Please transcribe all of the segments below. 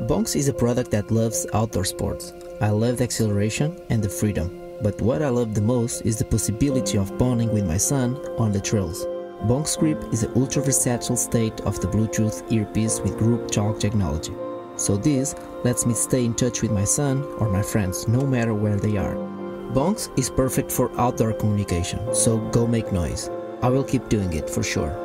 BONX is a product that loves outdoor sports. I love the acceleration and the freedom, but what I love the most is the possibility of bonding with my son on the trails. BONX Grip is an ultra versatile state of the Bluetooth earpiece with group talk technology. So this lets me stay in touch with my son or my friends no matter where they are. BONX is perfect for outdoor communication, so go make noise. I will keep doing it for sure.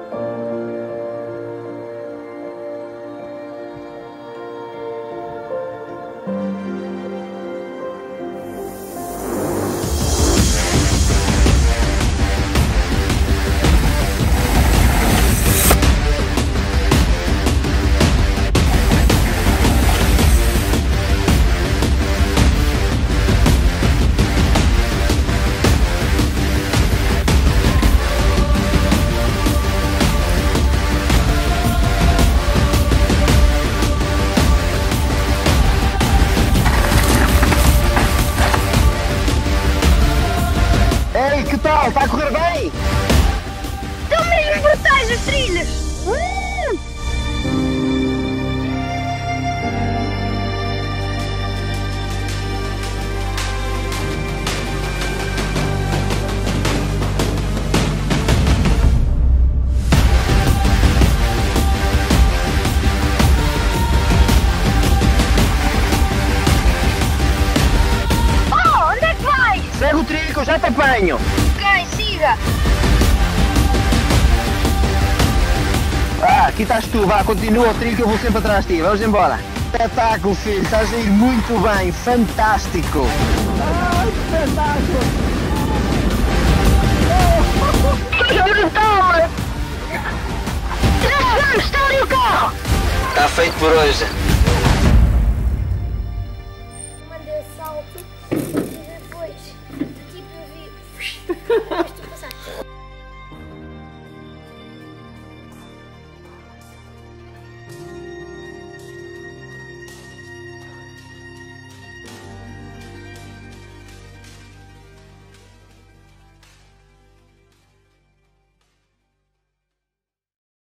Que tal? Está a correr bem? Estão mesmo brutais as trilhas! Oh, onde é que vais? Segue o trilho que eu já te apanho. Ok, siga! Aqui estás tu, vá, continua o trilho que eu vou sempre atrás de ti, vamos embora. Espetáculo, filho, estás a ir muito bem, fantástico. Que espetáculo! Que brutal, mano! Está ali o carro! Está feito por hoje.